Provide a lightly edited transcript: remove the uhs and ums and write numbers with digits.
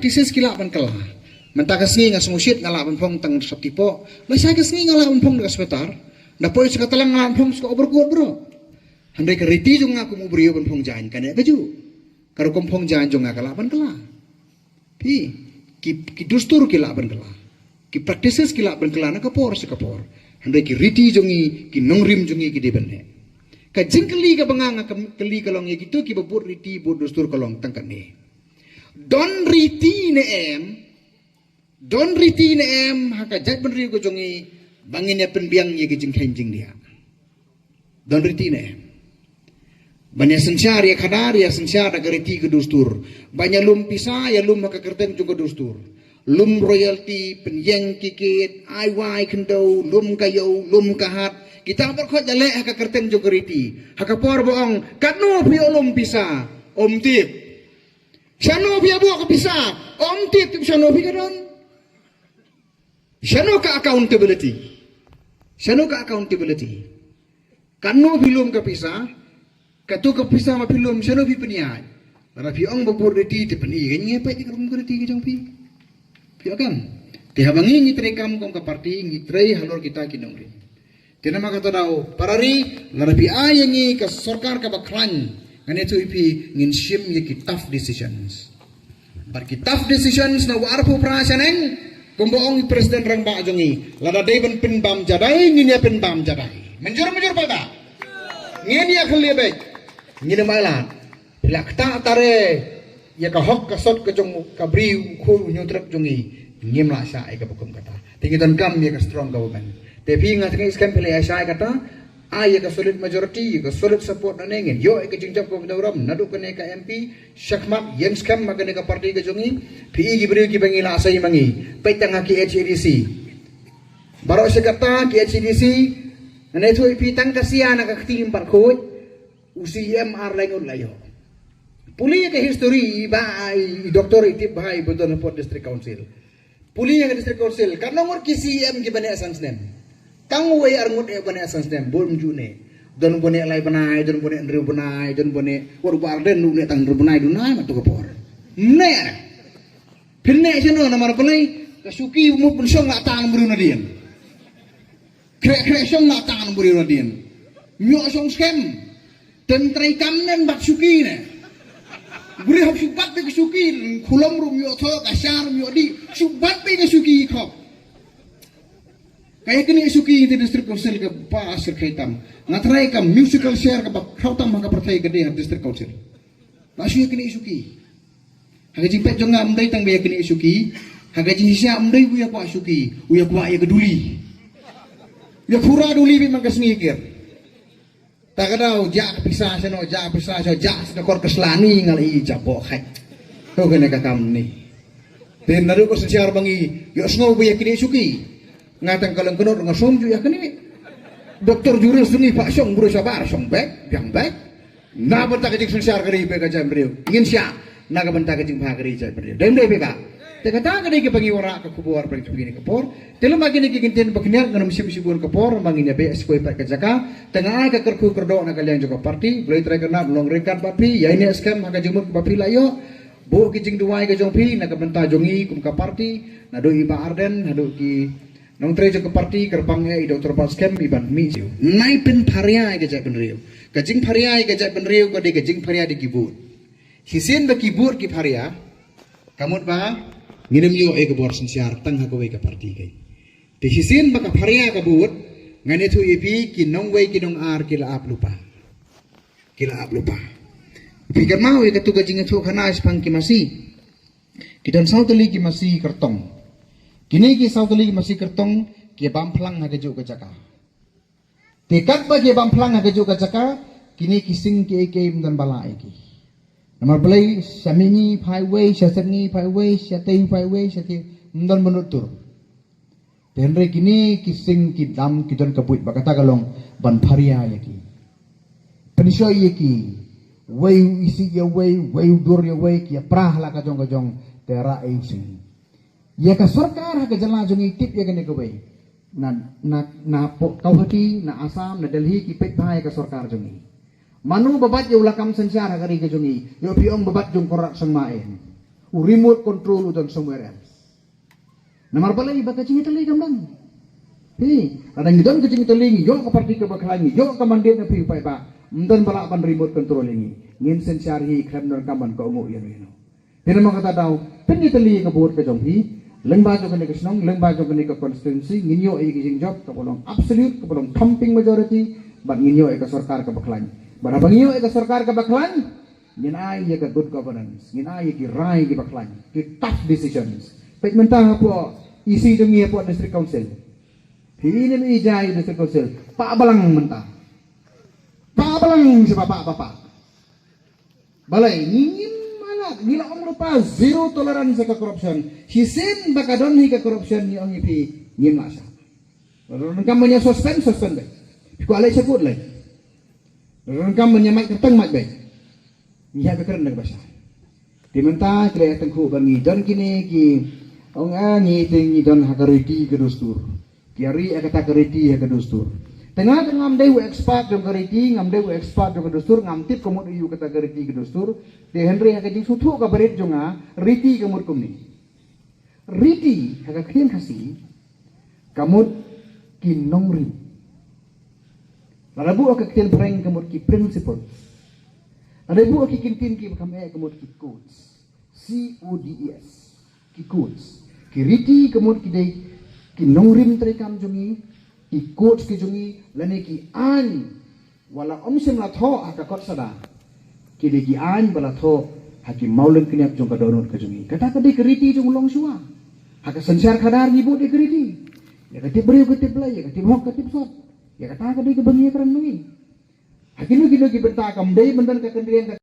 practices kila ban kala menta kasngi ngas musyid ngala ban phong tang saptipo lai sai kasngi ngala ban phong dekas sekitar na poi sekatalang ngala phong sko berkuat bro handai ka riti jong aku mu brio ban phong jan kan ya kaju karo kom phong jan jong ngala ban kala pi ki dustur kila ban kala ki practices kila ban kala na kapor sekapor handai ki riti jongi ki nongrim jongi ki debenne ka jingkeli ka banganga keli kalong ye gitu ki babur riti bur dustur kalong tangkan ni don riti ne em haka jat benri ko jongi bangin ya penbiang ye ki jingkhen jing dia don riti ne em banyak sensyar ya kadar ya sensyar da riti ke dustur banyak lum pisa ya lum haka kerten juga dustur lum royalty penyeng kikit ai kendo lum kayo lum kahat kita berkhot jale haka kerten juga riti haka por boong katno pi lum pisa om tip shano pi abu ka pisa om tip shano pi kadon shano ka accountability katno pi lum ka pisa katu ka pisa ma pi lum shano pi peniai lara pi ong babur riti te peni ganye pa ti rum riti ke jong pi kan tihabangi ngitre kam kom ka parti ngitre halor kita kinong ri tina maka tadao parari larapi ayangi ka sarkar ka bakran ngane tu ipi ngin shim ye ki tough decisions na warpo prasaneng kumboong presiden rang ba jongi lada deben pin bam jadai ngin ya pin bam jadai menjur pada ngin ya khlibe ngin mailan lakta tare ya ka hok ka sot ka jong ka bri khu nyutrap jongi ngim la sa ai ka bukum kata tingitan kam ya ka strong government tapi ngat ngai skan pele ai kata ai ka solid majority ka solid support na nengen yo ka jingjap ko bidawram nadu ka ne ka MP shakmat yang skam magane ka parti ka jongi pi gi bri ki bangila sai mangi paitang ki HDC baro se kata ki HDC nane thoi pi tang kasia na ka tim par khoi UCM ar lengon layo puli ka history bai doktor itip bai beton pot district council puli ka district council karena ngor ki CM ki bane asans nem kang way arngut e bane asans nem bom june don bone lai banai don bone ndru banai don bone wor barden nu ne tang ndru banai dunai matu kapor ne pinne jeno na mar balai kasuki mu pun song la tang buru na dien kre song la tang buru na dien nyo song scam tentrai kamnen bat suki ne buri hab subat be suki khulam rum yo tho kasar yo di subat be suki khop kaya kini suki di district council ke pasir kaitam ngatrai kam musical share ke bak khautam maka pertai gede har district council basu kini suki haga jimpet jonga amdai tang be kini suki haga jihsia amdai buya kwa suki uya kwa ya geduli ya pura duli be mangkas ngikir tak kadau jak pisah seno jak sedekor keslani ngali jabok hai to kene ka kam ni ten naru ko sensiar bangi yo sngo be yakini suki ngatang kalang kenor ngasom ju yakini doktor jurus ni pak song buru sabar song bek yang bek na benta kajing sensiar kari be ka jam riu ingin sia na ka benta kajing pha kari jam riu dem de be ka te kata kadi ke bangi ora ka kubuar bang begini kapor telo magini ki kinten baknyar nganam sibur kapor manginya be skoi per ka jaka tengah ka kerku kerdo na kalian joko parti boleh try kena long rekan papi ya ini skam maka jumur papi layo bo ki jing duai ka jongpi na ka benta jongi kum ka parti na do iba arden na do ki nong try joko parti kerpang e doktor pas skam iban mi nai pen pharia ka jak benriu ka jing pharia ka jak benriu ko de ka jing pharia di kibut hisin ba kibut ki pharia kamut ba nginem yo e kabor sensiar tang ha ko we ka parti kai te hisin baka pharia ka but ngane thu ipi ki nong we ki nong ar ki la ap lupa pikir mau e ka tu ka jing thu khana spang ki masi kidan sautali ki masi kertong kini ki sautali ki masi kertong ki bam phlang ha ka ju ka jaka tekat ba ki bam phlang ha ka ju ka jaka kini kising ki ke dan bala e ki nomor play samini highway syasani highway syatei highway syati mdan menutur tenre kini kising kidam kidon kapuit bakata kalong ban pharia yaki penisoi yaki way isi ya way dur ya way ki prah la ka jong tera eusing ya ka sarkar ha ka jala jong tip ya kene ka way na kau hati na Assam na Delhi ki pet bhai ka sarkar jongi manu babat ya ulakam sensyar kari ke jongi yo piong babat jong korak sangmaen remote control udang somewhere else. Namar balai baka cing itali gamdang. Kadang idon ke cing itali yo ka parti ke baklangi, yo ka mandir na piu pai ba. Mdan balak pan remote control ini. Ngin sen syari kram nar kaman ka ungu yan ino. Tena mga kata daw, pen itali ka buot ka jonghi, lengba jo kani ka snong, lengba jo kani ka constituency, nginyo ay gising job ka polong absolute, ka polong thumping majority, but nginyo ay ka sarkar ka baklangi. Barabang nginyo ay ka sarkar ka baklangi, nginay ay ka good governance, nginay ay ki rai ki baklangi, ki tough decisions. Pek mentah po, isi jongi po district council. Hini mi ijay district council, paabalang mentah. Paabalang si bapak-bapak. Balay, ngingin gila om lupa zero tolerance ke corruption. Hisin bakadon hi ke corruption ni ong ipi ngim lasa. Lalu kampanye suspend baik. Ku alai sebut lai. Lalu kampanye mai keteng mai baik. Ni ha bekeren nang basa. Dimenta kile tengku bangi don kini ki ong ani ting don hakariti ke dustur. Kiari akata kariti ke dustur. Tengah ngam dewu expert jong kariti, ngam dewu expert jong dustur, ngam tip komod iu kata kariti ke dustur. De Henry haka jing sutu ka berit jonga riti kamut kumni. Riti haka kien kasi kamut kinongri. Lalabu haka kien preng kamut ki principle. Lalabu haka kintin ki kame kamut ki codes. CODES. Ki codes. Ki riti kamut ki day kinongrim trekam jongi. Ki codes ki jongi lane ki an wala omsim la tho haka kot sada. Kili ki an bala tho haki maulen kiniap jong kadonot ka jongi. Kata ka di keriti jong long suwa. Haka sensyar kadar ngibu di keriti. Ya katip beriu katip belai, ya katip hok katip sot. Ya kata ka di kebangi kerang nungi. Haki nu ki benta kam day bendan ka kendrian